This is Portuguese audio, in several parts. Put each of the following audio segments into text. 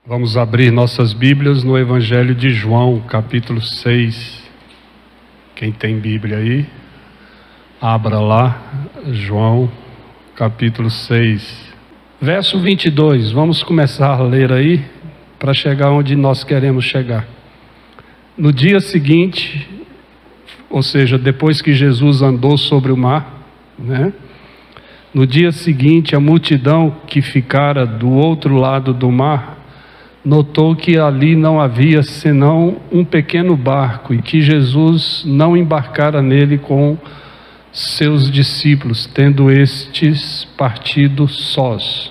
Vamos abrir nossas Bíblias no Evangelho de João, capítulo 6. Quem tem Bíblia aí, abra lá, João, capítulo 6. Verso 22, vamos começar a ler aí, para chegar onde nós queremos chegar. No dia seguinte, ou seja, depois que Jesus andou sobre o mar, no dia seguinte, a multidão que ficara do outro lado do mar, notou que ali não havia senão um pequeno barco e que Jesus não embarcara nele com seus discípulos, tendo estes partido sós.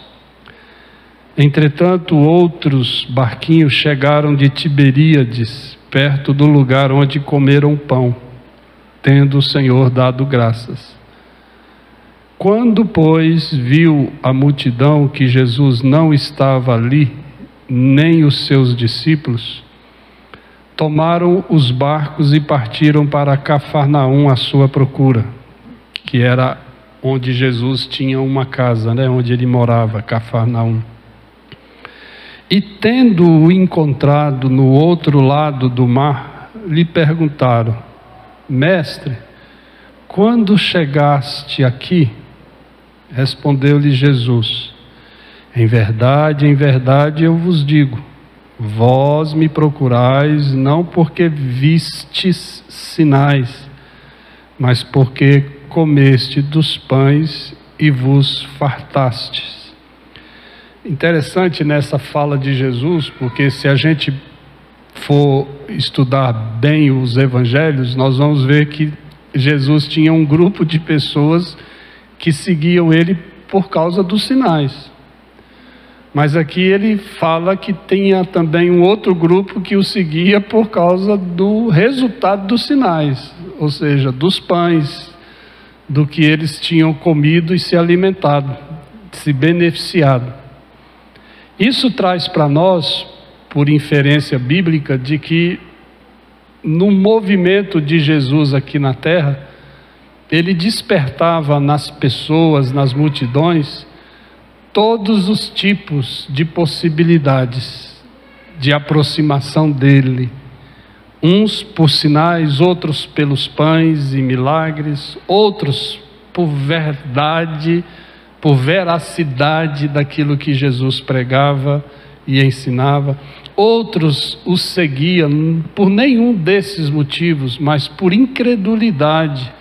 Entretanto, outros barquinhos chegaram de Tiberíades, perto do lugar onde comeram pão, tendo o Senhor dado graças. Quando, pois, viu a multidão que Jesus não estava ali, nem os seus discípulos, tomaram os barcos e partiram para Cafarnaum à sua procura, que era onde Jesus tinha uma casa, onde ele morava, Cafarnaum. E tendo-o encontrado no outro lado do mar, lhe perguntaram: Mestre, quando chegaste aqui? Respondeu-lhe Jesus: em verdade, eu vos digo, vós me procurais não porque vistes sinais, mas porque comeste dos pães e vos fartastes. Interessante nessa fala de Jesus, porque se a gente for estudar bem os evangelhos, nós vamos ver que Jesus tinha um grupo de pessoas que seguiam ele por causa dos sinais. Mas aqui ele fala que tinha também um outro grupo que o seguia por causa do resultado dos sinais, ou seja, dos pães, do que eles tinham comido e se alimentado, se beneficiado. Isso traz para nós, por inferência bíblica, de que no movimento de Jesus aqui na terra, ele despertava nas pessoas, nas multidões, todos os tipos de possibilidades de aproximação dele, uns por sinais, outros pelos pães e milagres, outros por verdade, por veracidade daquilo que Jesus pregava e ensinava, outros o seguiam por nenhum desses motivos, mas por incredulidade,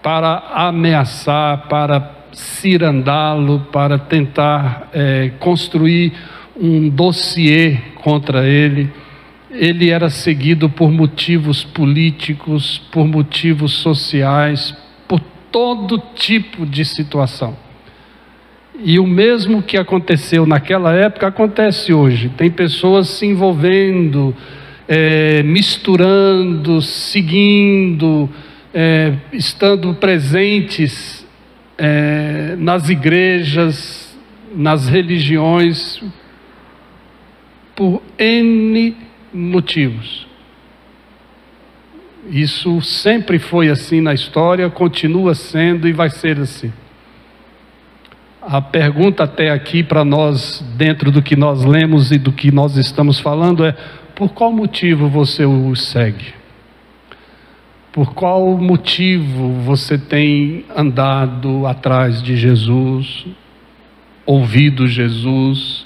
para ameaçar, para cirandá-lo, para tentar construir um dossiê contra ele. Ele era seguido por motivos políticos, por motivos sociais, por todo tipo de situação. E o mesmo que aconteceu naquela época acontece hoje. Tem pessoas se envolvendo, misturando, seguindo, estando presentes nas igrejas, nas religiões, por N motivos. Isso sempre foi assim na história, continua sendo e vai ser assim. A pergunta até aqui para nós, dentro do que nós lemos e do que nós estamos falando, é: por qual motivo você o segue? Por qual motivo você tem andado atrás de Jesus, ouvido Jesus,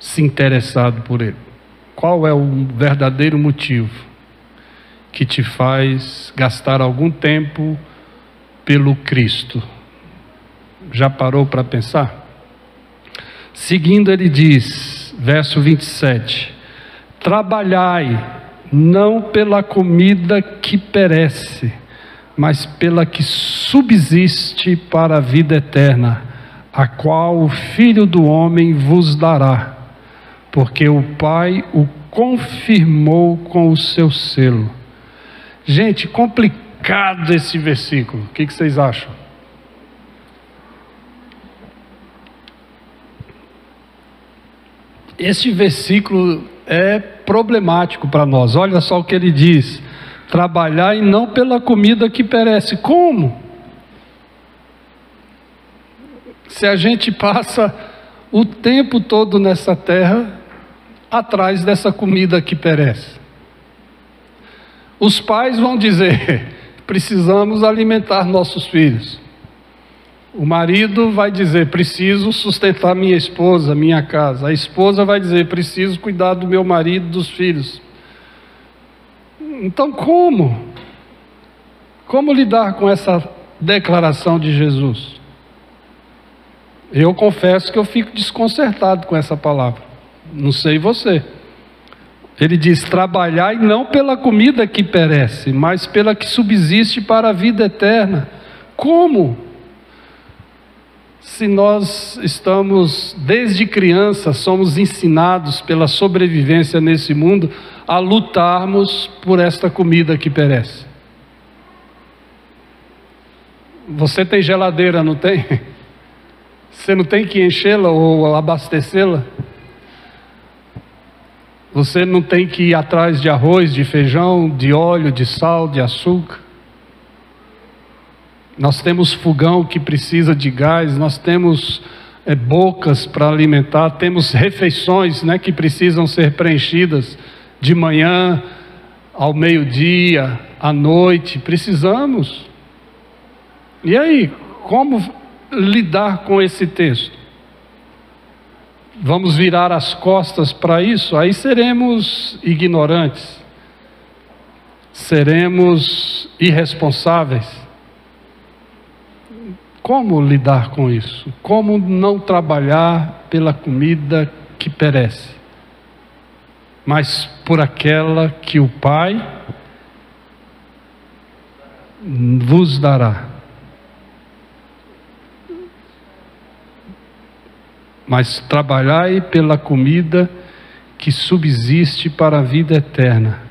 se interessado por Ele? Qual é o verdadeiro motivo que te faz gastar algum tempo pelo Cristo? Já parou para pensar? Seguindo ele diz, verso 27, trabalhai, não pela comida que perece, mas pela que subsiste para a vida eterna, a qual o Filho do Homem vos dará, porque o Pai o confirmou com o seu selo. Gente, complicado esse versículo. O que vocês acham? Este versículo é problemático para nós. Olha só o que ele diz: trabalhai não pela comida que perece. Como? Se a gente passa o tempo todo nessa terra atrás dessa comida que perece. Os pais vão dizer: precisamos alimentar nossos filhos. O marido vai dizer: preciso sustentar minha esposa, minha casa. A esposa vai dizer: preciso cuidar do meu marido, dos filhos. Então como? Como lidar com essa declaração de Jesus? Eu confesso que eu fico desconcertado com essa palavra. Não sei você. Ele diz: trabalhai não pela comida que perece, mas pela que subsiste para a vida eterna. Como? Se nós estamos, desde criança, somos ensinados pela sobrevivência nesse mundo a lutarmos por esta comida que perece. Você tem geladeira, não tem? Você não tem que enchê-la ou abastecê-la? Você não tem que ir atrás de arroz, de feijão, de óleo, de sal, de açúcar. Nós temos fogão que precisa de gás, nós temos bocas para alimentar, temos refeições, né, que precisam ser preenchidas de manhã, ao meio-dia, à noite. Precisamos. E aí, como lidar com esse texto? Vamos virar as costas para isso? Aí seremos ignorantes, seremos irresponsáveis. Como lidar com isso? Como não trabalhar pela comida que perece, mas por aquela que o Pai vos dará? Mas trabalhai pela comida que subsiste para a vida eterna.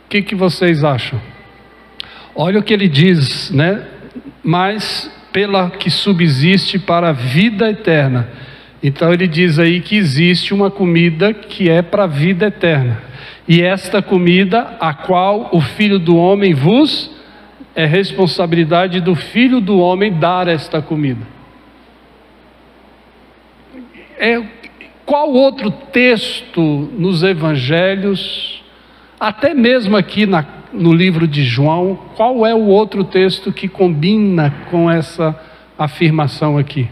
O que vocês acham? Olha o que ele diz, né? Mas pela que subsiste para a vida eterna. Então ele diz aí que existe uma comida que é para a vida eterna. E esta comida, a qual o Filho do Homem vos, é responsabilidade do Filho do Homem dar esta comida. Qual outro texto nos evangelhos, até mesmo aqui no livro de João, qual é o outro texto que combina com essa afirmação aqui?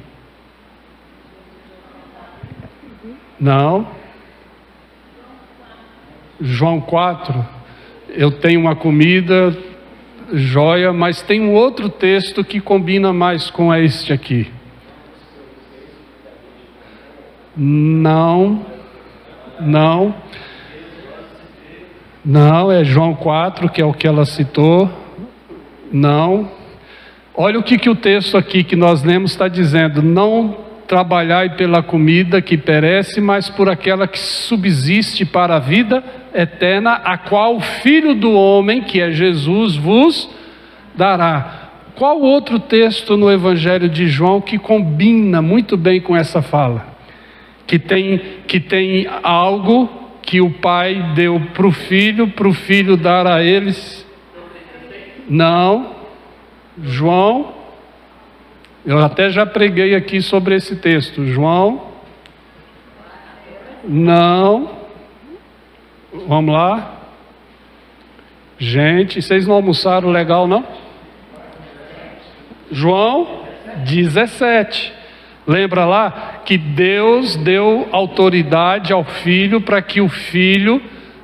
Não. João 4, eu tenho uma comida, joia, mas tem um outro texto que combina mais com este aqui. Não, é João 4, que é o que ela citou. Não. Olha o que o texto aqui que nós lemos está dizendo: não trabalhai pela comida que perece, mas por aquela que subsiste para a vida eterna, a qual o Filho do Homem, que é Jesus, vos dará. Qual outro texto no Evangelho de João que combina muito bem com essa fala? Que tem algo que o Pai deu para o Filho dar a eles? Não. João, eu até já preguei aqui sobre esse texto. João, não. Vamos lá. Gente, vocês não almoçaram legal, não? João 17. Lembra lá que Deus deu autoridade ao Filho para que o Filho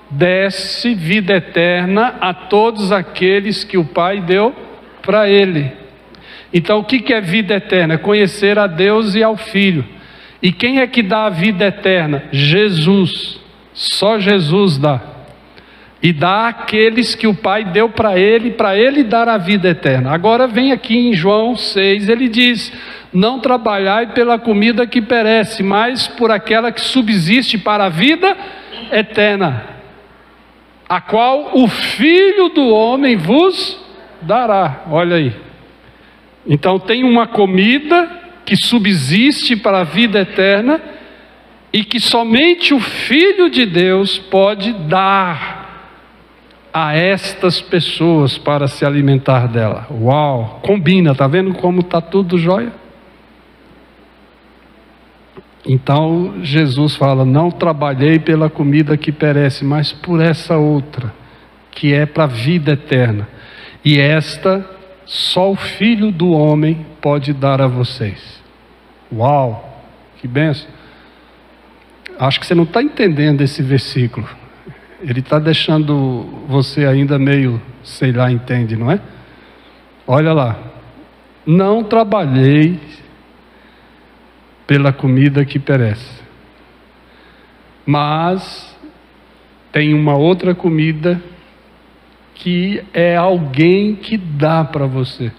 desse vida eterna a todos aqueles que o Pai deu para Ele. Então o que é vida eterna? Conhecer a Deus e ao Filho. E quem é que dá a vida eterna? Jesus. Só Jesus dá. E dá àqueles que o Pai deu para Ele dar a vida eterna. Agora vem aqui em João 6, ele diz: não trabalhai pela comida que perece, mas por aquela que subsiste para a vida eterna, a qual o Filho do Homem vos dará. Olha aí. Então tem uma comida que subsiste para a vida eterna e que somente o Filho de Deus pode dar a estas pessoas para se alimentar dela. Uau, combina, tá vendo como está tudo jóia? Então Jesus fala: não trabalhei pela comida que perece, mas por essa outra, que é para a vida eterna. E esta só o Filho do Homem pode dar a vocês. Uau, que bênção. Acho que você não está entendendo esse versículo. Ele está deixando você ainda meio, sei lá, entende, não é? Olha lá. Não trabalhei pela comida que perece, mas tem uma outra comida que é alguém que dá para você.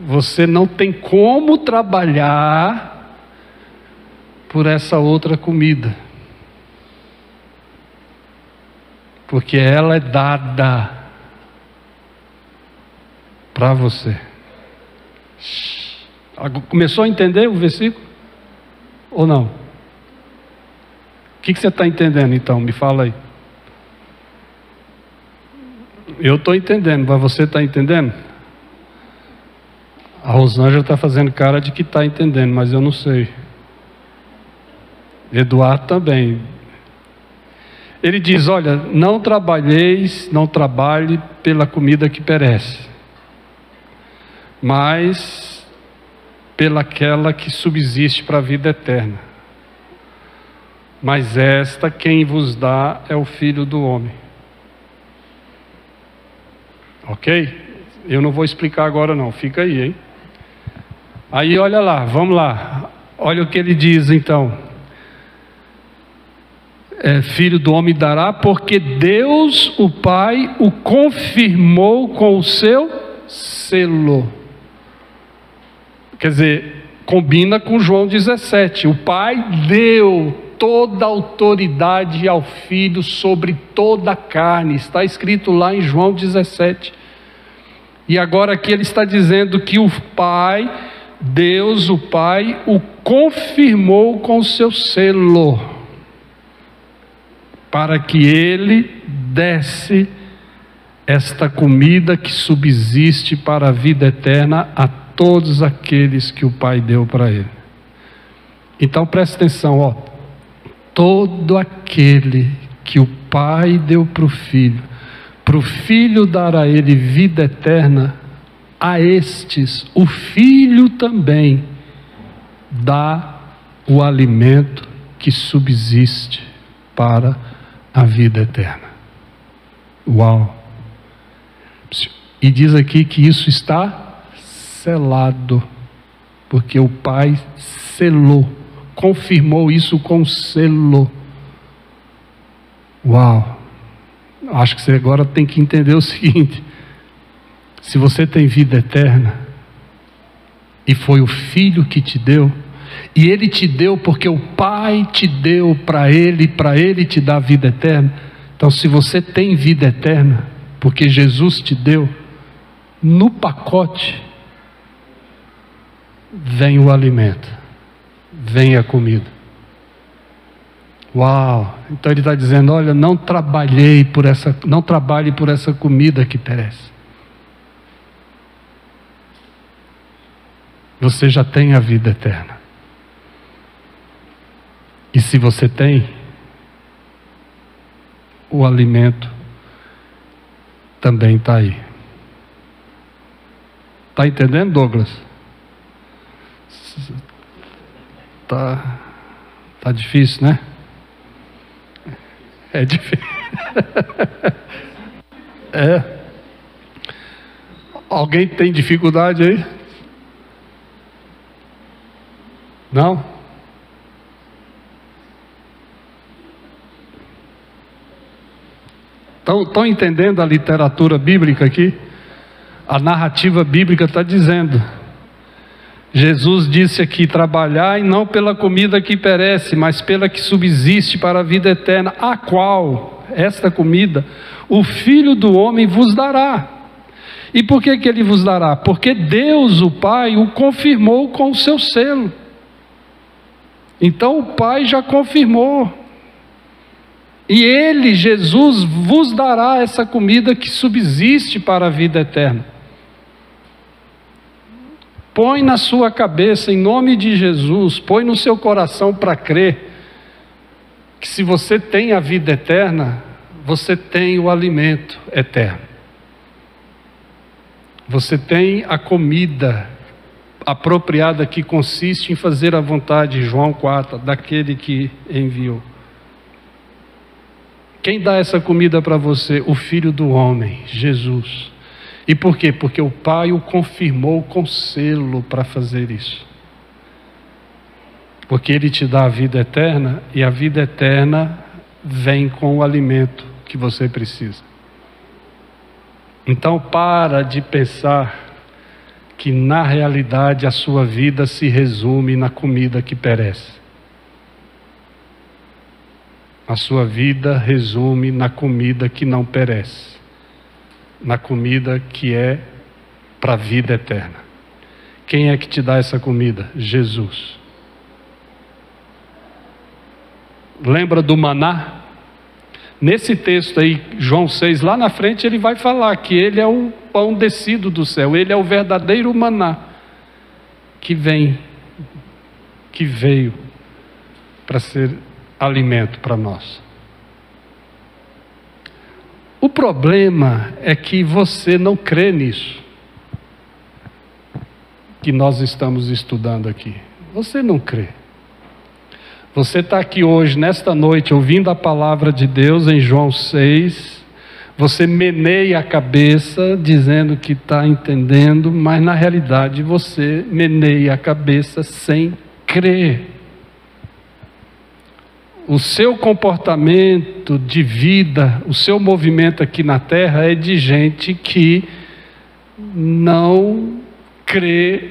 Você não tem como trabalhar por essa outra comida, porque ela é dada para você. Começou a entender o versículo? Ou não? O que você está entendendo então? Me fala aí. Eu estou entendendo, mas você está entendendo? A Rosângela está fazendo cara de que está entendendo, mas eu não sei. Eduardo também. Ele diz: olha, não trabalhe pela comida que perece, mas pelaquela que subsiste para a vida eterna. Mas esta quem vos dá é o Filho do Homem. Ok? Eu não vou explicar agora não, fica aí, hein? Aí olha lá, vamos lá. Olha o que ele diz então. Filho do Homem dará, porque Deus, o Pai, o confirmou com o seu selo. Quer dizer, combina com João 17. O Pai deu toda a autoridade ao Filho sobre toda a carne. Está escrito lá em João 17. E agora aqui ele está dizendo que o Pai, Deus, o Pai, o confirmou com o seu selo, para que ele desse esta comida que subsiste para a vida eterna a todos aqueles que o Pai deu para ele. Então presta atenção, ó. Todo aquele que o Pai deu para o Filho dar a ele vida eterna, a estes o Filho também dá o alimento que subsiste para a vida eterna. Uau! E diz aqui que isso está selado, porque o Pai selou, confirmou isso com selo. Uau! Acho que você agora tem que entender o seguinte: se você tem vida eterna, e foi o Filho que te deu, e Ele te deu porque o Pai te deu para Ele te dar vida eterna. Então, se você tem vida eterna, porque Jesus te deu, no pacote vem o alimento, vem a comida. Uau! Então ele está dizendo: olha, não trabalhe por essa comida que perece. Você já tem a vida eterna. E se você tem, o alimento também está aí. Está entendendo, Douglas? Tá difícil, né? É difícil. Alguém tem dificuldade aí? Não? Estão entendendo a literatura bíblica aqui? A narrativa bíblica está dizendo. Jesus disse aqui: trabalhai não pela comida que perece, mas pela que subsiste para a vida eterna, a qual, esta comida, o Filho do Homem vos dará. E por que Ele vos dará? Porque Deus, o Pai, o confirmou com o seu selo. Então o Pai já confirmou. E Ele, Jesus, vos dará essa comida que subsiste para a vida eterna. Põe na sua cabeça, em nome de Jesus, põe no seu coração para crer que se você tem a vida eterna, você tem o alimento eterno. Você tem a comida apropriada que consiste em fazer a vontade, João 4, daquele que enviou. Quem dá essa comida para você? O Filho do Homem, Jesus. E por quê? Porque o Pai o confirmou com selo para fazer isso. Porque Ele te dá a vida eterna, e a vida eterna vem com o alimento que você precisa. Então para de pensar que na realidade a sua vida se resume na comida que perece. A sua vida resume na comida que não perece, na comida que é para a vida eterna. Quem é que te dá essa comida? Jesus. Lembra do maná? Nesse texto aí, João 6, lá na frente ele vai falar que ele é o pão descido do céu, ele é o verdadeiro maná que veio para ser alimento para nós. O problema é que você não crê nisso que nós estamos estudando aqui. Você não crê. Você está aqui hoje, nesta noite, ouvindo a palavra de Deus em João 6, você meneia a cabeça dizendo que está entendendo, mas na realidade você meneia a cabeça sem crer. O seu comportamento de vida, o seu movimento aqui na terra é de gente que não crê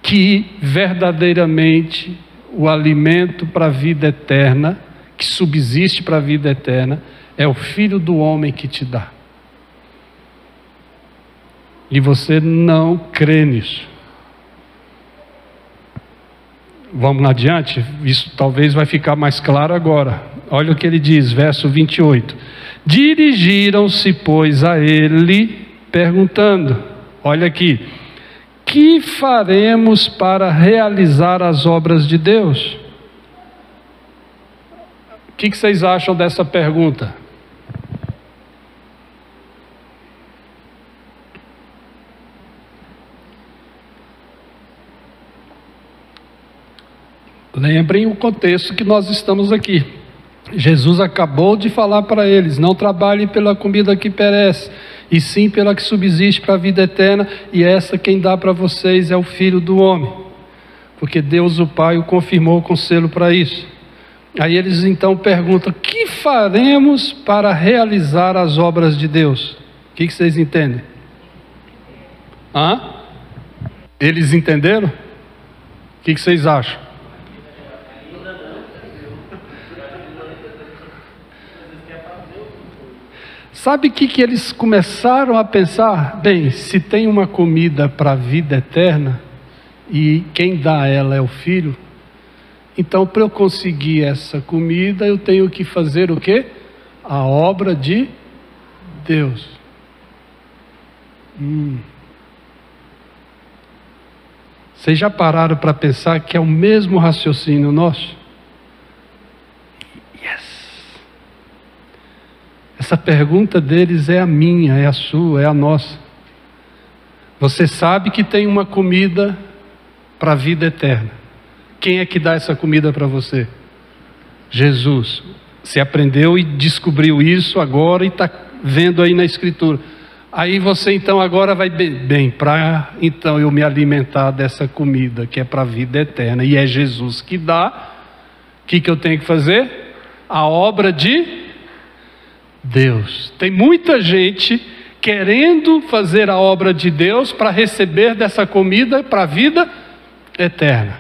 que verdadeiramente o alimento para a vida eterna, que subsiste para a vida eterna, é o Filho do Homem que te dá. E você não crê nisso. Vamos adiante? Isso talvez vai ficar mais claro agora. Olha o que ele diz, verso 28. Dirigiram-se, pois, a ele, perguntando, olha aqui, que faremos para realizar as obras de Deus? O que vocês acham dessa pergunta? Lembrem o contexto que nós estamos aqui. Jesus acabou de falar para eles: não trabalhem pela comida que perece, e sim pela que subsiste para a vida eterna, e essa quem dá para vocês é o Filho do Homem, porque Deus o Pai o confirmou com selo para isso. Aí eles então perguntam: que faremos para realizar as obras de Deus? O que vocês entendem? Eles entenderam? O que vocês acham? Sabe o que eles começaram a pensar? Bem, se tem uma comida para a vida eterna, e quem dá ela é o Filho, então para eu conseguir essa comida, eu tenho que fazer o quê? A obra de Deus. Vocês já pararam para pensar que é o mesmo raciocínio nosso? Essa pergunta deles é a minha, é a sua, é a nossa. Você sabe que tem uma comida para a vida eterna. Quem é que dá essa comida para você? Jesus. Você aprendeu e descobriu isso agora e está vendo aí na Escritura. Aí você então agora vai bem, para então eu me alimentar dessa comida que é para a vida eterna, e é Jesus que dá. O que eu tenho que fazer? A obra de Deus. Tem muita gente querendo fazer a obra de Deus para receber dessa comida para a vida eterna.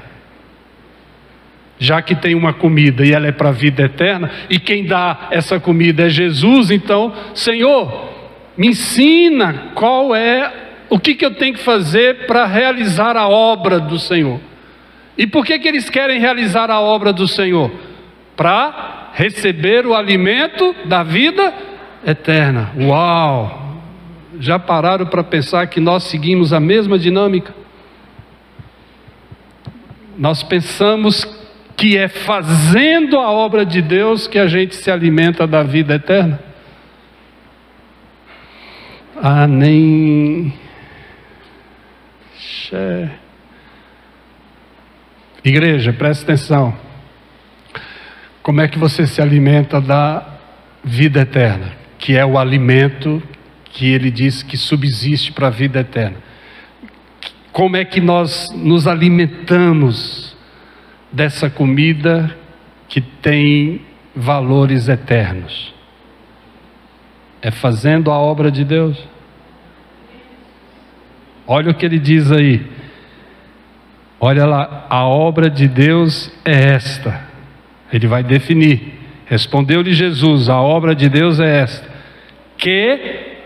Já que tem uma comida e ela é para a vida eterna, e quem dá essa comida é Jesus, então, Senhor, me ensina o que eu tenho que fazer para realizar a obra do Senhor. E por que eles querem realizar a obra do Senhor? Para receber o alimento da vida eterna. Uau! Já pararam para pensar que nós seguimos a mesma dinâmica? Nós pensamos que é fazendo a obra de Deus que a gente se alimenta da vida eterna. Nem... Igreja, presta atenção. Como é que você se alimenta da vida eterna? Que é o alimento que ele diz que subsiste para a vida eterna. Como é que nós nos alimentamos dessa comida que tem valores eternos? É fazendo a obra de Deus. Olha o que ele diz aí. Olha lá, a obra de Deus é esta. Ele vai definir. Respondeu-lhe Jesus, a obra de Deus é esta: que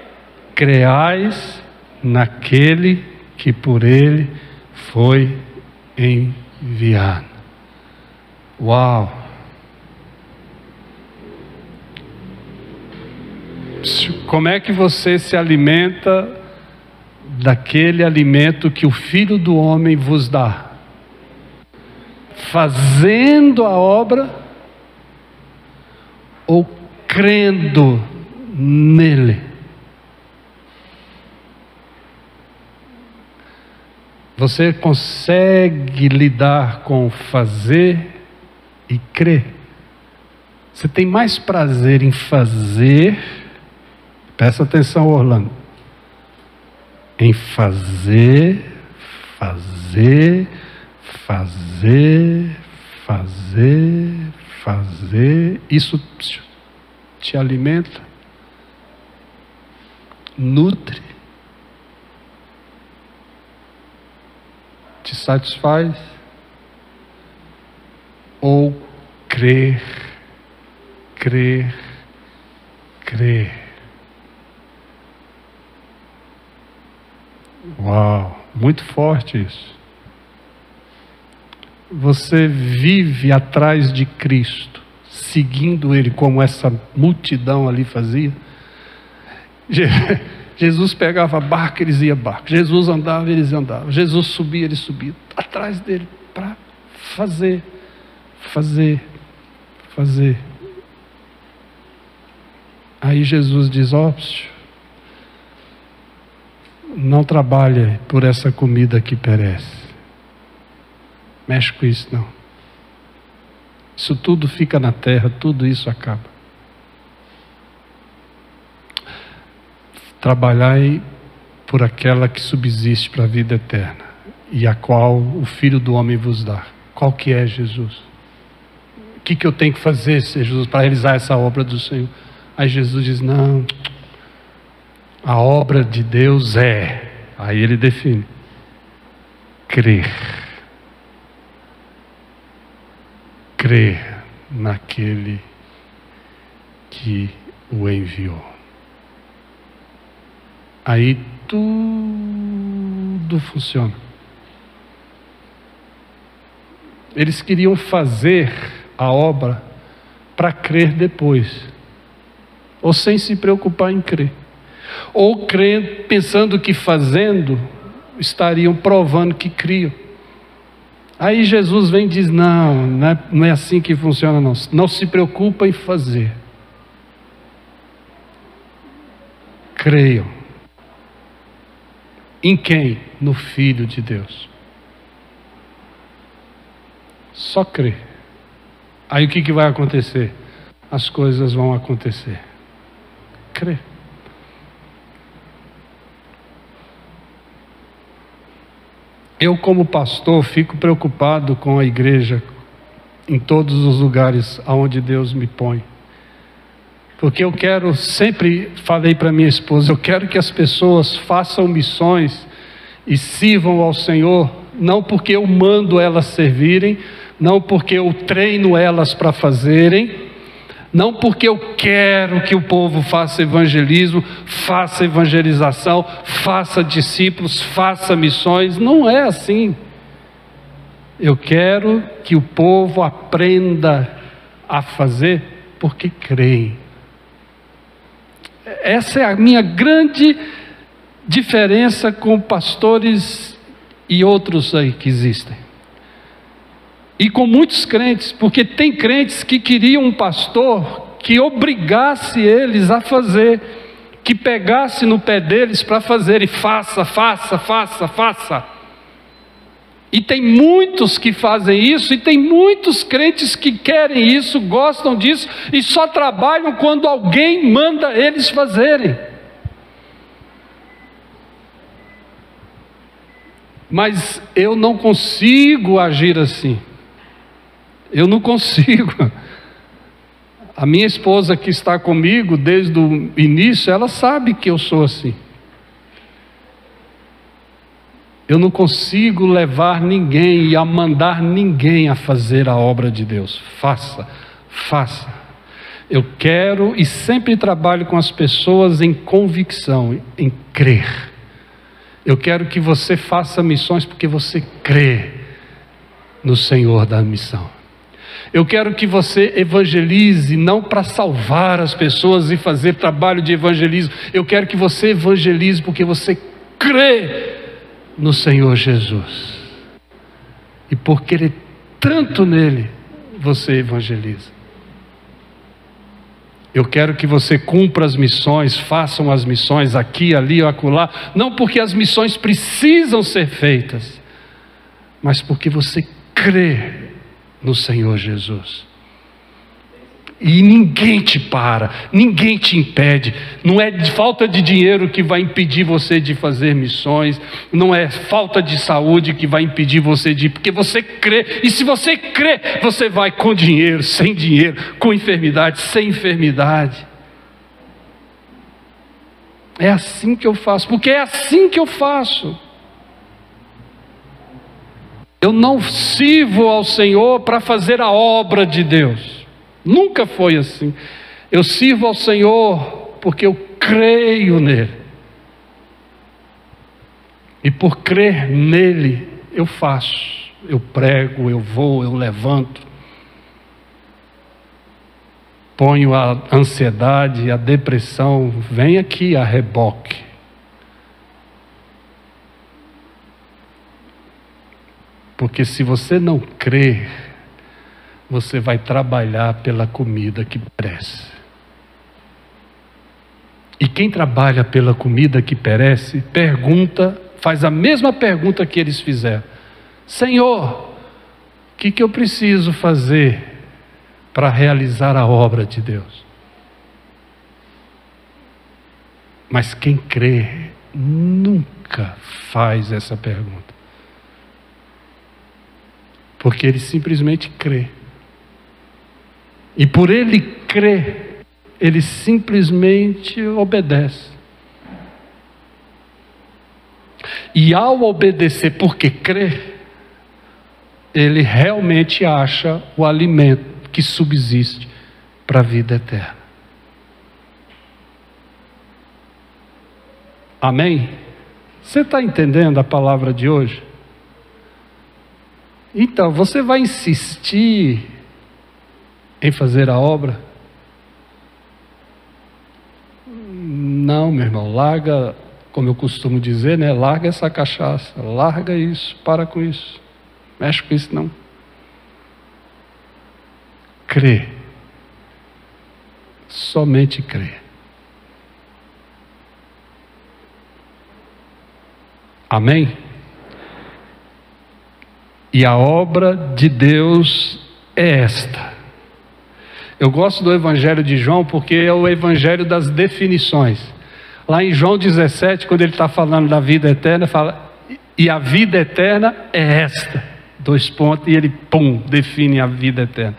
creais naquele que por ele foi enviado. Uau! Como é que você se alimenta daquele alimento que o Filho do Homem vos dá? Fazendo a obra ou crendo nele? Você consegue lidar com fazer e crer? Você tem mais prazer em fazer, presta atenção, Orlando, em fazer, isso te alimenta, nutre, te satisfaz, ou crer. Uau, muito forte isso. Você vive atrás de Cristo, seguindo Ele, como essa multidão ali fazia. Jesus pegava barco, eles iam barco. Jesus andava, eles andavam. Jesus subia, eles subiam. Atrás dele, para fazer. Aí Jesus diz: não trabalhe por essa comida que perece. Mexe com isso não. Isso tudo fica na terra, tudo isso acaba. Trabalhai por aquela que subsiste para a vida eterna, e a qual o Filho do Homem vos dá. Qual que é, Jesus? O que eu tenho que fazer, Jesus, para realizar essa obra do Senhor? Aí Jesus diz: não, a obra de Deus é, aí ele define, crer naquele que o enviou. Aí tudo funciona. Eles queriam fazer a obra para crer depois, ou sem se preocupar em crer, ou crer pensando que fazendo estariam provando que criam. Aí Jesus vem e diz: não é assim que funciona não. Não se preocupa em fazer. Creiam. Em quem? No Filho de Deus. Só crer. Aí o que vai acontecer? As coisas vão acontecer. Crer. Eu, como pastor, fico preocupado com a igreja em todos os lugares aonde Deus me põe. Porque eu quero, sempre falei para minha esposa, eu quero que as pessoas façam missões e sirvam ao Senhor, não porque eu mando elas servirem, não porque eu treino elas para fazerem, não porque eu quero que o povo faça evangelismo, faça evangelização, faça discípulos, faça missões. Não é assim. Eu quero que o povo aprenda a fazer porque creem. Essa é a minha grande diferença com pastores e outros aí que existem. E com muitos crentes, porque tem crentes que queriam um pastor que obrigasse eles a fazer, que pegasse no pé deles para fazer, e faça, faça, faça, faça. E tem muitos que fazem isso, e tem muitos crentes que querem isso, gostam disso, e só trabalham quando alguém manda eles fazerem. Mas eu não consigo agir assim. Eu não consigo. A minha esposa que está comigo desde o início, ela sabe que eu sou assim. Eu não consigo levar ninguém e a mandar ninguém a fazer a obra de Deus. Faça, faça. Eu quero e sempre trabalho com as pessoas em convicção, em crer. Eu quero que você faça missões porque você crê no Senhor da missão. Eu quero que você evangelize não para salvar as pessoas e fazer trabalho de evangelismo. Eu quero que você evangelize porque você crê no Senhor Jesus. E por crer tanto nele, você evangeliza. Eu quero que você cumpra as missões, façam as missões aqui, ali, acolá, não porque as missões precisam ser feitas, mas porque você crê no Senhor Jesus. E ninguém te para, ninguém te impede. Não é falta de dinheiro que vai impedir você de fazer missões, não é falta de saúde que vai impedir você de ir, porque você crê. E se você crê, você vai com dinheiro, sem dinheiro, com enfermidade, sem enfermidade. É assim que eu faço, porque é assim que eu faço. Eu não sirvo ao Senhor para fazer a obra de Deus. Nunca foi assim. Eu sirvo ao Senhor porque eu creio nele. E por crer nele, eu faço. Eu prego, eu vou, eu levanto. Ponho a ansiedade, a depressão, vem aqui a reboque. Porque se você não crer, você vai trabalhar pela comida que perece. E quem trabalha pela comida que perece, pergunta, faz a mesma pergunta que eles fizeram: Senhor, o que eu preciso fazer para realizar a obra de Deus? Mas quem crê nunca faz essa pergunta. Porque ele simplesmente crê. E por ele crer, ele simplesmente obedece. E ao obedecer porque crê, ele realmente acha o alimento que subsiste para a vida eterna. Amém? Você está entendendo a palavra de hoje? Então, você vai insistir em fazer a obra? Não, meu irmão, larga, como eu costumo dizer, né? Larga essa cachaça, larga isso, para com isso, mexe com isso não. Crê, somente crê. Amém? E a obra de Deus é esta. Eu gosto do Evangelho de João porque é o Evangelho das definições. Lá em João 17, quando ele está falando da vida eterna, fala: e a vida eterna é esta. 2 pontos, e ele, define a vida eterna.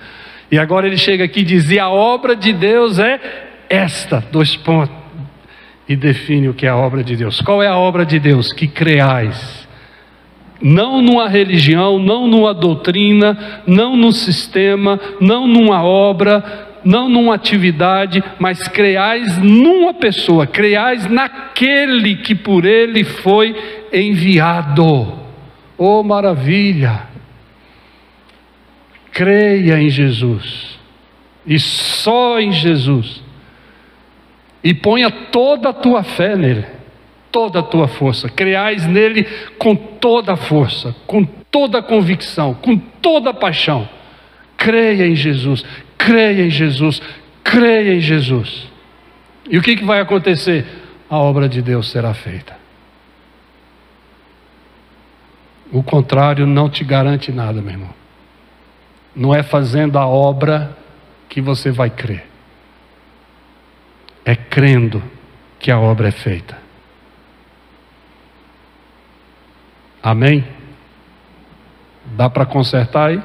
E agora ele chega aqui e diz: e a obra de Deus é esta. 2 pontos. E define o que é a obra de Deus. Qual é a obra de Deus? Que creais. Não numa religião, não numa doutrina, não num sistema, não numa obra, não numa atividade, mas creais numa pessoa, creais naquele que por ele foi enviado. Oh, maravilha! Creia em Jesus, e só em Jesus, e ponha toda a tua fé nele, toda a tua força, creais nele com toda a força, com toda a convicção, com toda a paixão. Creia em Jesus, creia em Jesus, creia em Jesus. E o que vai acontecer? A obra de Deus será feita. O contrário não te garante nada, meu irmão. Não é fazendo a obra que você vai crer. É crendo que a obra é feita. Amém? Dá para consertar aí?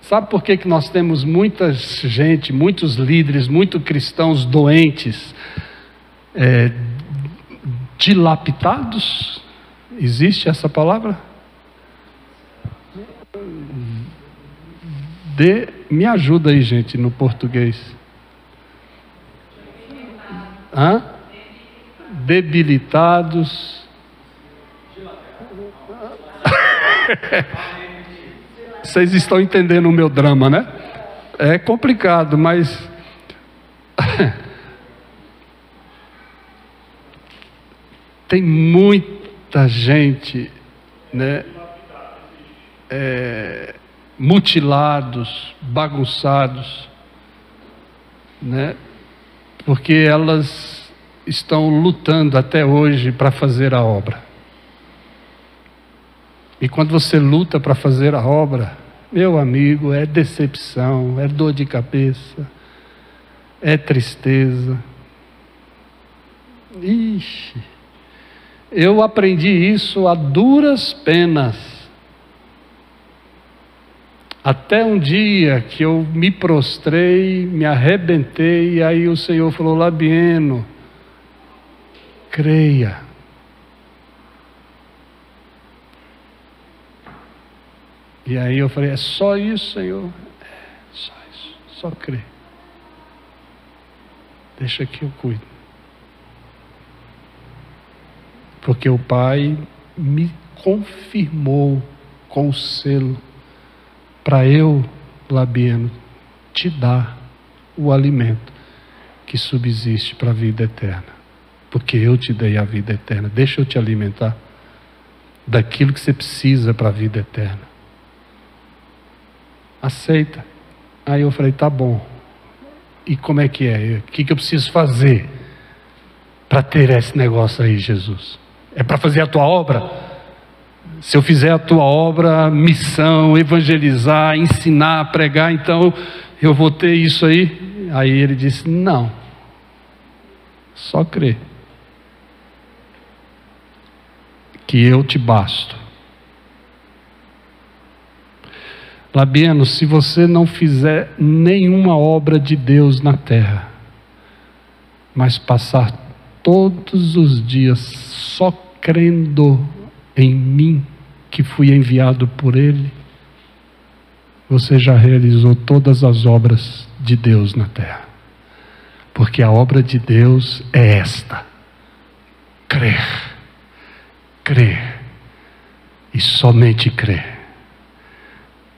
Sabe por que nós temos muita gente, muitos líderes, muitos cristãos doentes, dilapidados? Existe essa palavra? Me ajuda aí, gente, no português. Hã? Debilitados. Vocês estão entendendo o meu drama, né? É complicado, mas tem muita gente, né? Mutilados, bagunçados, né? Porque elas estão lutando até hoje para fazer a obra. E quando você luta para fazer a obra, meu amigo, é decepção, é dor de cabeça, é tristeza. Ixi, eu aprendi isso a duras penas. Até um dia que eu me prostrei, me arrebentei, e aí o Senhor falou: Labieno, creia. E aí eu falei: é só isso, Senhor? É só isso, só crer. Deixa que eu cuido. Porque o Pai me confirmou com o selo para eu, Labieno, te dar o alimento que subsiste para a vida eterna. Porque eu te dei a vida eterna. Deixa eu te alimentar daquilo que você precisa para a vida eterna. Aceita. Aí eu falei: tá bom. E como é que é? O que eu preciso fazer para ter esse negócio aí, Jesus? É para fazer a tua obra? Se eu fizer a tua obra, missão, evangelizar, ensinar, pregar, então eu vou ter isso aí? Aí ele disse: não, só crer que eu te basto. Labieno, se você não fizer nenhuma obra de Deus na terra, mas passar todos os dias só crendo em mim, que fui enviado por Ele, você já realizou todas as obras de Deus na terra. Porque a obra de Deus é esta: crer, crer e somente crer.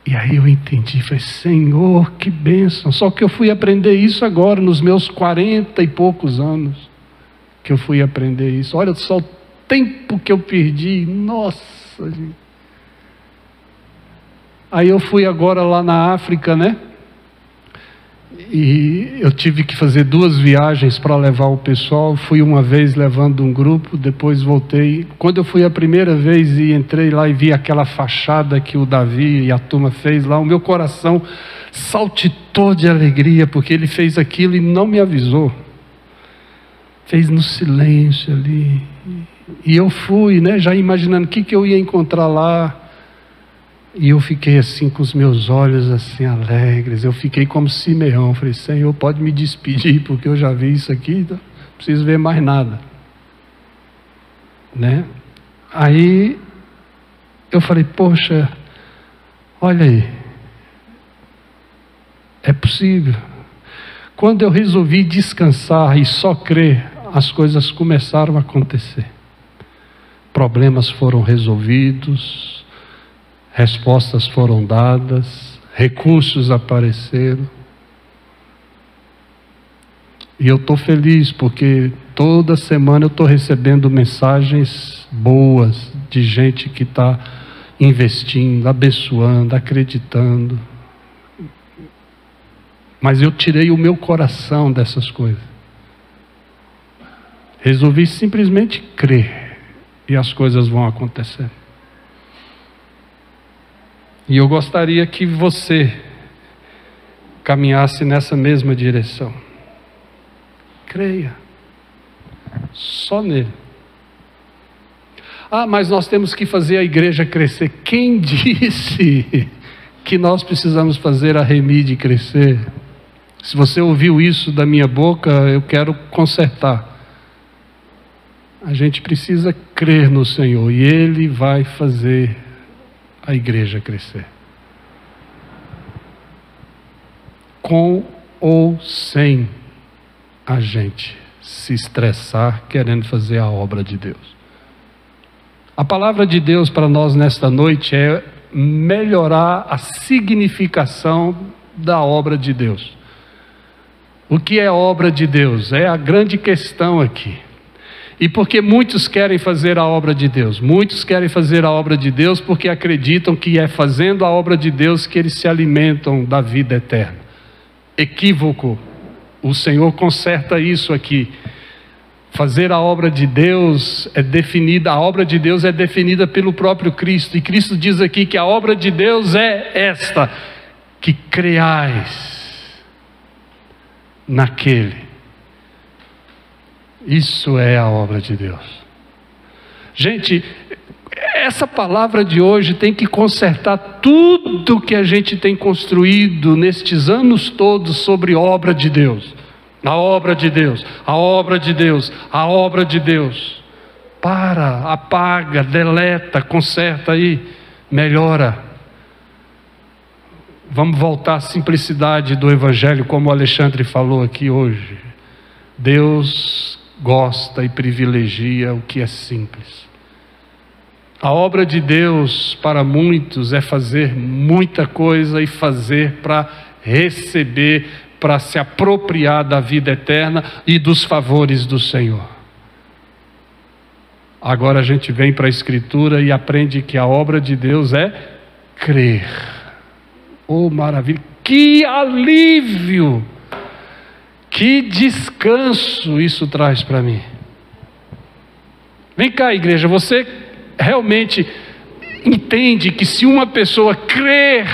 E aí eu entendi, falei: Senhor, que bênção. Só que eu fui aprender isso agora, nos meus 40 e poucos anos, que eu fui aprender isso. Olha só o tempo que eu perdi, nossa, gente. Aí eu fui agora lá na África, né? E eu tive que fazer 2 viagens para levar o pessoal. Fui uma vez levando um grupo, depois voltei. Quando eu fui a primeira vez e entrei lá e vi aquela fachada que o Davi e a turma fez lá, o meu coração saltitou de alegria, porque ele fez aquilo e não me avisou. Fez no silêncio ali. E eu fui, né, já imaginando o que eu ia encontrar lá. E eu fiquei assim com os meus olhos assim alegres. Eu fiquei como Simeão. Falei: Senhor, pode me despedir, porque eu já vi isso aqui, então não preciso ver mais nada, né? Aí eu falei: poxa, olha aí, é possível. Quando eu resolvi descansar e só crer, as coisas começaram a acontecer. Problemas foram resolvidos, respostas foram dadas, recursos apareceram. E eu estou feliz porque toda semana eu estou recebendo mensagens boas de gente que está investindo, abençoando, acreditando. Mas eu tirei o meu coração dessas coisas. Resolvi simplesmente crer e as coisas vão acontecer. E eu gostaria que você caminhasse nessa mesma direção. Creia. Só nele. Ah, mas nós temos que fazer a igreja crescer. Quem disse que nós precisamos fazer a Remide crescer? Se você ouviu isso da minha boca, eu quero consertar. A gente precisa crer no Senhor e Ele vai fazer a igreja crescer. Com ou sem a gente se estressar querendo fazer a obra de Deus. A palavra de Deus para nós nesta noite é melhorar a significação da obra de Deus. O que é obra de Deus? É a grande questão aqui. E porque muitos querem fazer a obra de Deus? Muitos querem fazer a obra de Deus porque acreditam que é fazendo a obra de Deus que eles se alimentam da vida eterna. Equívoco. O Senhor conserta isso aqui. Fazer a obra de Deus é definida, a obra de Deus é definida pelo próprio Cristo. E Cristo diz aqui que a obra de Deus é esta, que creais naquele. Isso é a obra de Deus. Gente, essa palavra de hoje tem que consertar tudo que a gente tem construído nestes anos todos sobre obra de Deus. A obra de Deus, a obra de Deus, a obra de Deus. Para, apaga, deleta, conserta aí, melhora. Vamos voltar à simplicidade do Evangelho, como o Alexandre falou aqui hoje. Deus gosta e privilegia o que é simples. A obra de Deus para muitos é fazer muita coisa e fazer para receber, para se apropriar da vida eterna e dos favores do Senhor. Agora a gente vem para a Escritura e aprende que a obra de Deus é crer. Oh, maravilha! Que alívio! Que descanso isso traz para mim. Vem cá, igreja, você realmente entende que se uma pessoa crer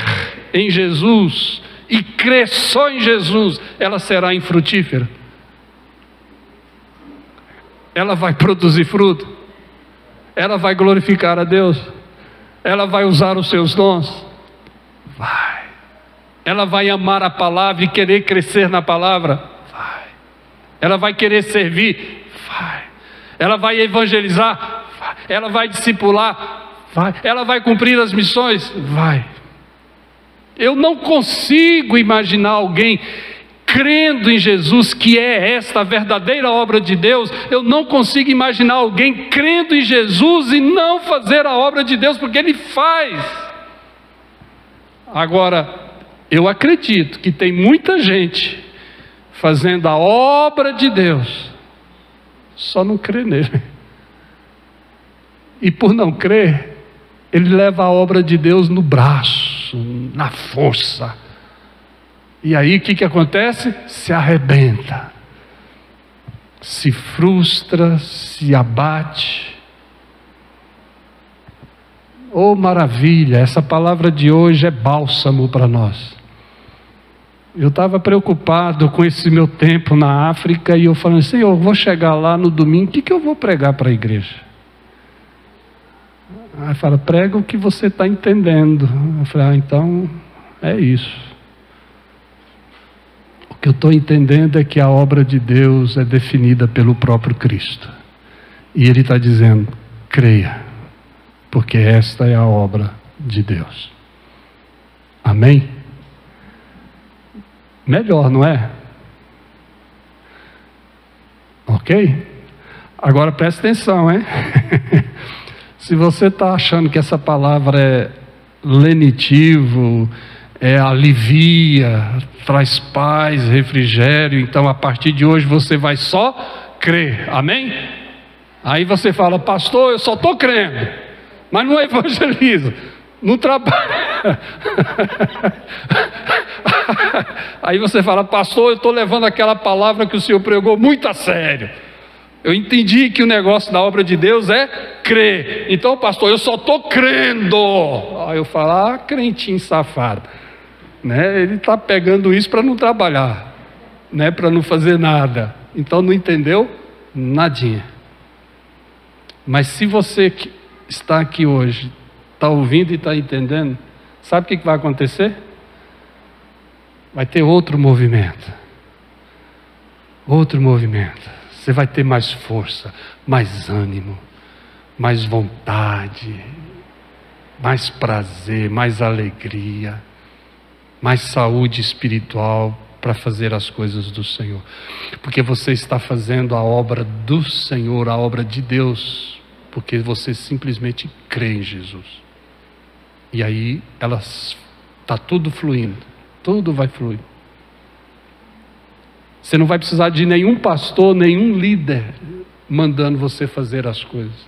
em Jesus e crer só em Jesus, ela será infrutífera? Ela vai produzir fruto? Ela vai glorificar a Deus? Ela vai usar os seus dons? Vai. Ela vai amar a palavra e querer crescer na palavra? Ela vai querer servir? Vai. Ela vai evangelizar? Vai. Ela vai discipular? Vai. Ela vai cumprir as missões? Vai. Eu não consigo imaginar alguém crendo em Jesus, que é esta a verdadeira obra de Deus. Eu não consigo imaginar alguém crendo em Jesus e não fazer a obra de Deus, porque Ele faz. Agora, eu acredito que tem muita gente fazendo a obra de Deus, só não crê nele. E por não crer, ele leva a obra de Deus no braço, na força. E aí o que acontece? Se arrebenta, se frustra, se abate. Oh, maravilha, essa palavra de hoje é bálsamo para nós. Eu estava preocupado com esse meu tempo na África e eu falando, Senhor, eu vou chegar lá no domingo, o que eu vou pregar para a igreja? Aí fala, prega o que você está entendendo. Eu falei, então é isso. O que eu estou entendendo é que a obra de Deus é definida pelo próprio Cristo. E Ele está dizendo, creia, porque esta é a obra de Deus. Amém? Melhor, não é? Ok? Agora presta atenção, hein? Se você está achando que essa palavra é lenitivo, alivia, traz paz, refrigério. Então a partir de hoje você vai só crer, amém? Aí você fala: pastor, eu só estou crendo, mas não evangelizo, não trabalho. Aí você fala: pastor, eu estou levando aquela palavra que o senhor pregou muito a sério. Eu entendi que o negócio da obra de Deus é crer. Então, pastor, eu só estou crendo. Aí eu falo: crentinho safado, né? Ele está pegando isso para não trabalhar, né? Para não fazer nada. Então não entendeu nadinha. Mas se você que está aqui hoje, está ouvindo e está entendendo, sabe o que vai acontecer? Vai ter outro movimento. Outro movimento. Você vai ter mais força, mais ânimo, mais vontade, mais prazer, mais alegria, mais saúde espiritual para fazer as coisas do Senhor. Porque você está fazendo a obra do Senhor, a obra de Deus, porque você simplesmente crê em Jesus. E aí está tudo fluindo, tudo vai fluir. Você não vai precisar de nenhum pastor, nenhum líder mandando você fazer as coisas.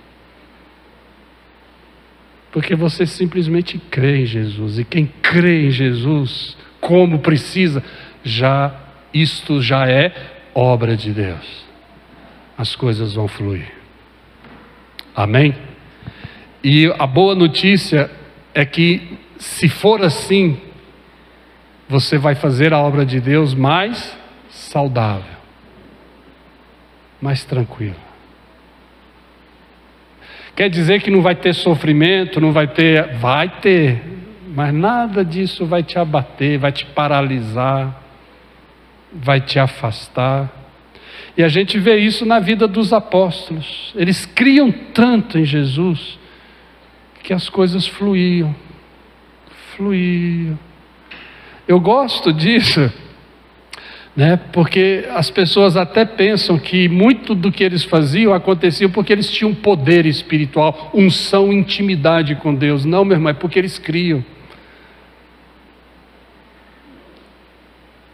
Porque você simplesmente crê em Jesus. E quem crê em Jesus, como precisa, isto já é obra de Deus. As coisas vão fluir. Amém? E a boa notícia é que, se for assim, você vai fazer a obra de Deus mais saudável, mais tranquilo. Quer dizer que não vai ter sofrimento, vai ter, mas nada disso vai te abater, vai te paralisar, vai te afastar. E a gente vê isso na vida dos apóstolos. Eles criam tanto em Jesus que as coisas fluíam. Eu gosto disso, né? Porque as pessoas até pensam que muito do que eles faziam acontecia porque eles tinham poder espiritual, unção, intimidade com Deus. Não, meu irmão, é porque eles criam.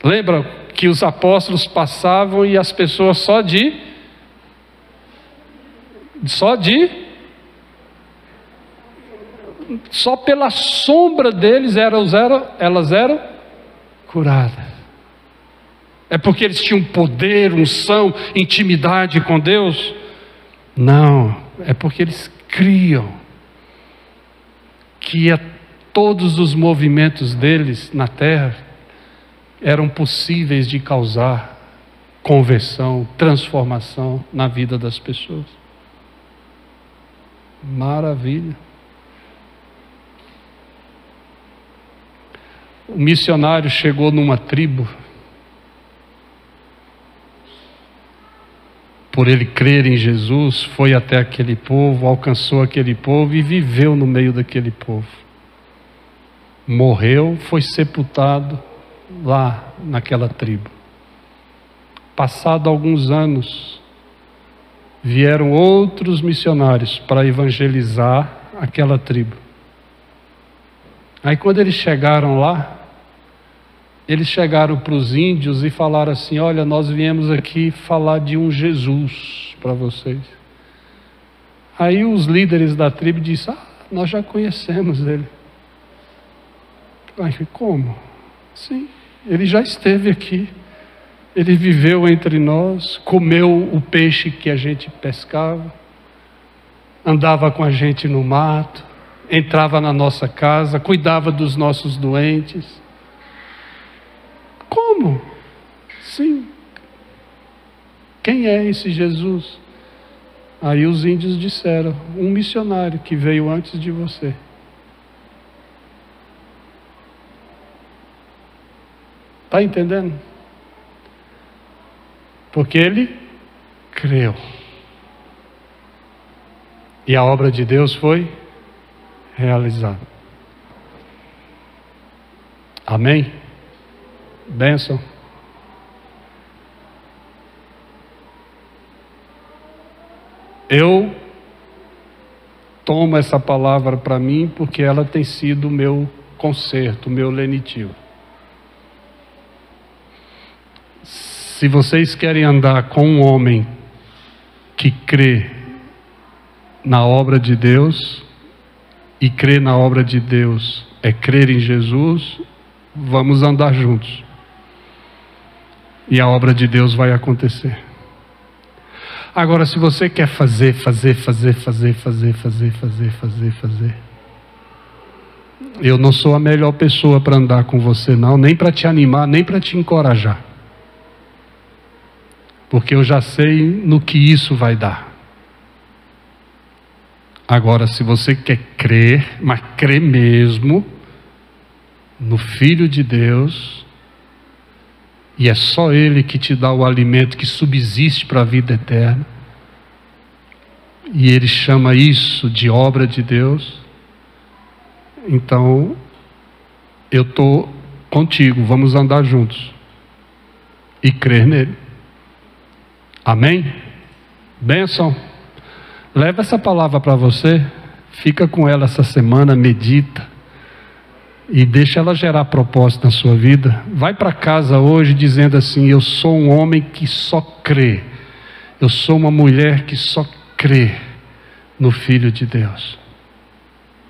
Lembra que os apóstolos passavam e as pessoas só pela sombra deles elas eram curadas. É porque eles tinham poder, unção, intimidade com Deus? Não, é porque eles criam que todos os movimentos deles na terra eram possíveis de causar conversão, transformação na vida das pessoas. Maravilha. O missionário chegou numa tribo. Por ele crer em Jesus, foi até aquele povo, alcançou aquele povo e viveu no meio daquele povo. Morreu, foi sepultado lá naquela tribo. Passado alguns anos, vieram outros missionários para evangelizar aquela tribo. Aí quando eles chegaram lá, eles chegaram para os índios e falaram assim: olha, nós viemos aqui falar de um Jesus para vocês. Aí os líderes da tribo disseram: nós já conhecemos ele. Aí, como? Sim, ele já esteve aqui. Ele viveu entre nós, comeu o peixe que a gente pescava, andava com a gente no mato, entrava na nossa casa, cuidava dos nossos doentes. Como? Sim. Quem é esse Jesus? Aí os índios disseram: um missionário que veio antes de você. Está entendendo? Porque ele creu. E a obra de Deus foi realizada. Amém? Bênção. Eu tomo essa palavra para mim porque ela tem sido o meu conserto, o meu lenitivo. Se vocês querem andar com um homem que crê na obra de Deus, e crer na obra de Deus é crer em Jesus, vamos andar juntos. E a obra de Deus vai acontecer. Agora, se você quer fazer, eu não sou a melhor pessoa para andar com você não, nem para te animar, nem para te encorajar. Porque eu já sei no que isso vai dar. Agora, se você quer crer, mas crer mesmo, no Filho de Deus, e é só Ele que te dá o alimento que subsiste para a vida eterna, e Ele chama isso de obra de Deus, então, eu estou contigo, vamos andar juntos, e crer nele. Amém? Bênção. Leva essa palavra para você, fica com ela essa semana, medita, e deixa ela gerar propósito na sua vida. Vai para casa hoje dizendo assim: eu sou um homem que só crê, eu sou uma mulher que só crê no Filho de Deus,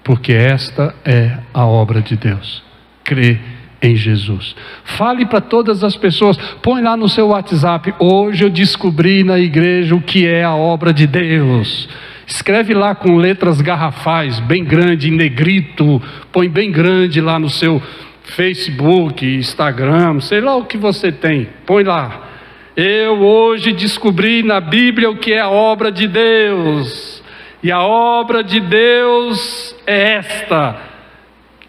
porque esta é a obra de Deus, crê em Jesus. Fale para todas as pessoas, põe lá no seu WhatsApp: hoje eu descobri na igreja o que é a obra de Deus. Escreve lá com letras garrafais, bem grande, em negrito, põe bem grande lá no seu Facebook, Instagram, sei lá o que você tem, põe lá: eu hoje descobri na Bíblia o que é a obra de Deus, e a obra de Deus é esta,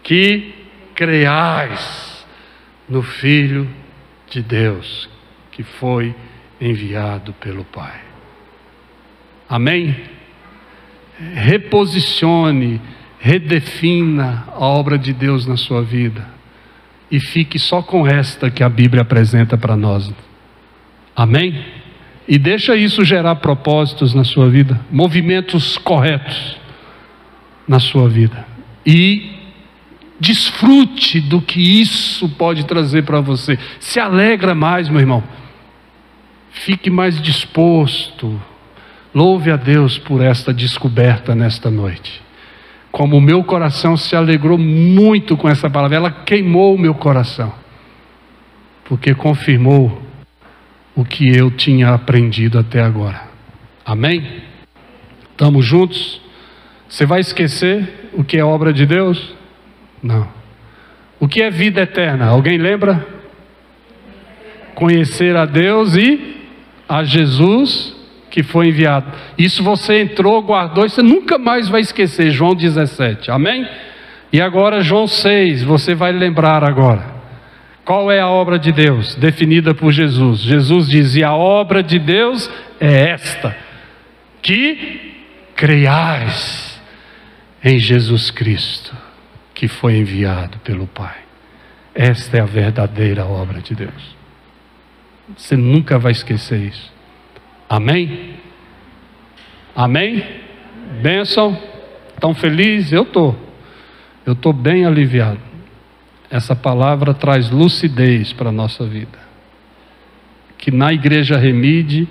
que creiais no Filho de Deus, que foi enviado pelo Pai. Amém? Reposicione, redefina a obra de Deus na sua vida, e fique só com esta que a Bíblia apresenta para nós. Amém? E deixa isso gerar propósitos na sua vida, movimentos corretos na sua vida, e desfrute do que isso pode trazer para você. Se alegra mais, meu irmão, fique mais disposto. Louve a Deus por esta descoberta nesta noite. Como o meu coração se alegrou muito com essa palavra, ela queimou o meu coração, porque confirmou o que eu tinha aprendido até agora. Amém? Estamos juntos? Você vai esquecer o que é obra de Deus? Não. O que é vida eterna? Alguém lembra? Conhecer a Deus e a Jesus que foi enviado. Isso você entrou, guardou, e você nunca mais vai esquecer. João 17, amém? E agora João 6, você vai lembrar agora. Qual é a obra de Deus? Definida por Jesus. Jesus dizia: a obra de Deus é esta, que creiais em Jesus Cristo, que foi enviado pelo Pai. Esta é a verdadeira obra de Deus. Você nunca vai esquecer isso. Amém? Amém? Bênção? Tão feliz? Eu estou bem aliviado. Essa palavra traz lucidez para a nossa vida. Que na Igreja Remide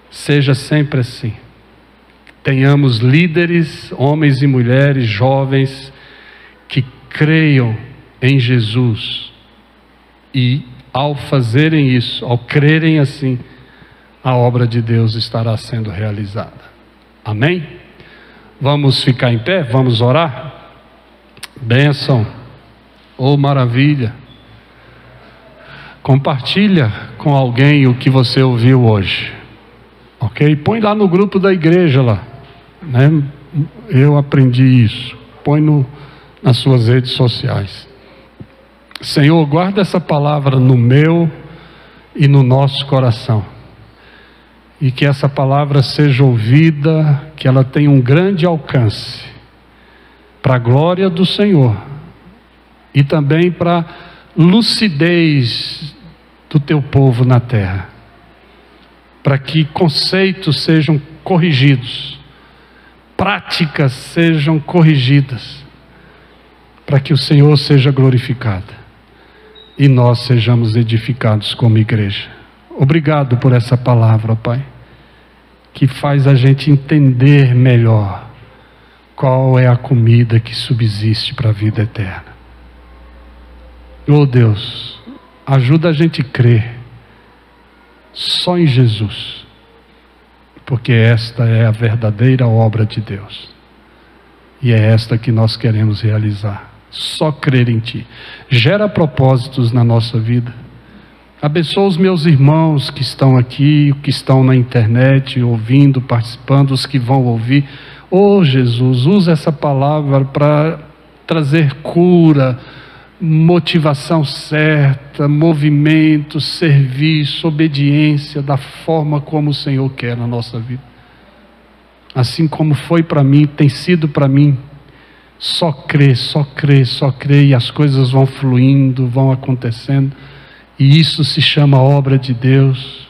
seja sempre assim. Tenhamos líderes, homens e mulheres, jovens, que creiam em Jesus, e ao fazerem isso, ao crerem assim, a obra de Deus estará sendo realizada. Amém? Vamos ficar em pé? Vamos orar? Bênção. Oh, maravilha. Compartilha com alguém o que você ouviu hoje. Ok? Põe lá no grupo da igreja lá, né? Eu aprendi isso. Põe nas suas redes sociais. Senhor, guarda essa palavra no meu e no nosso coração, e que essa palavra seja ouvida, que ela tenha um grande alcance, para a glória do Senhor, e também para lucidez do teu povo na terra, para que conceitos sejam corrigidos, práticas sejam corrigidas, para que o Senhor seja glorificado e nós sejamos edificados como igreja. Obrigado por essa palavra, ó Pai, que faz a gente entender melhor qual é a comida que subsiste para a vida eterna. Oh Deus, ajuda a gente a crer só em Jesus, porque esta é a verdadeira obra de Deus, e é esta que nós queremos realizar. Só crer em Ti. Gera propósitos na nossa vida. Abençoa os meus irmãos que estão aqui, que estão na internet, ouvindo, participando, os que vão ouvir. Oh Jesus, usa essa palavra para trazer cura, motivação certa, movimento, serviço, obediência, da forma como o Senhor quer na nossa vida. Assim como foi para mim, tem sido para mim. Só crer, só crer, só crer, e as coisas vão fluindo, vão acontecendo, e isso se chama obra de Deus.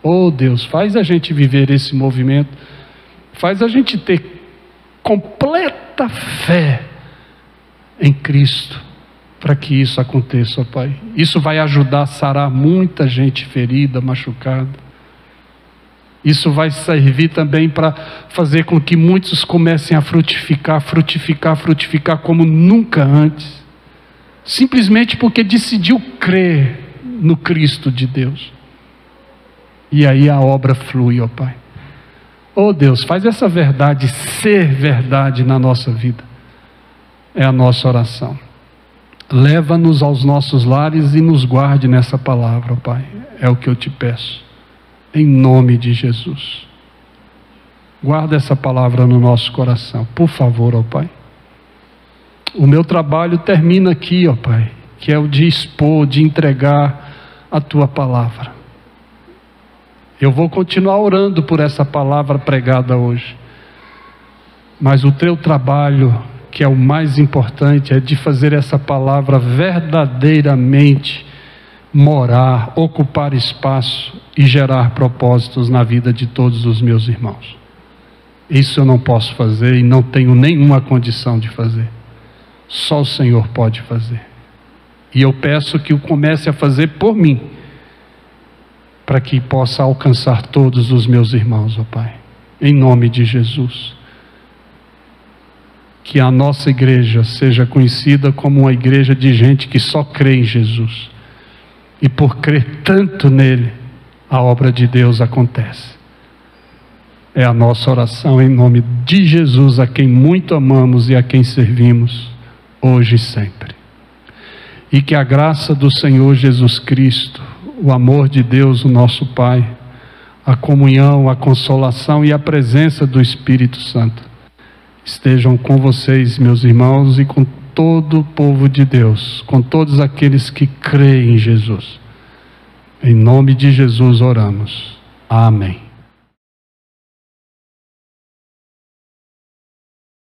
Oh Deus, faz a gente viver esse movimento, faz a gente ter completa fé em Cristo, para que isso aconteça, ó Pai. Isso vai ajudar a sarar muita gente ferida, machucada. Isso vai servir também para fazer com que muitos comecem a frutificar como nunca antes. Simplesmente porque decidiu crer no Cristo de Deus. E aí a obra flui, ó Pai. Oh Deus, faz essa verdade ser verdade na nossa vida. É a nossa oração. Leva-nos aos nossos lares e nos guarde nessa palavra, ó Pai. É o que eu te peço. Em nome de Jesus. Guarda essa palavra no nosso coração, por favor, ó Pai. O meu trabalho termina aqui, ó Pai, que é o de expor, de entregar a Tua palavra. Eu vou continuar orando por essa palavra pregada hoje. Mas o Teu trabalho, que é o mais importante, é de fazer essa palavra verdadeiramente morar, ocupar espaço e gerar propósitos na vida de todos os meus irmãos. Isso eu não posso fazer e não tenho nenhuma condição de fazer. Só o Senhor pode fazer. E eu peço que o comece a fazer por mim, para que possa alcançar todos os meus irmãos, ó Pai. Em nome de Jesus. Que a nossa igreja seja conhecida como uma igreja de gente que só crê em Jesus. E por crer tanto nele, a obra de Deus acontece. É a nossa oração em nome de Jesus, a quem muito amamos e a quem servimos, hoje e sempre. E que a graça do Senhor Jesus Cristo, o amor de Deus, o nosso Pai, a comunhão, a consolação e a presença do Espírito Santo estejam com vocês, meus irmãos, e com todo o povo de Deus, com todos aqueles que creem em Jesus. Em nome de Jesus oramos. Amém.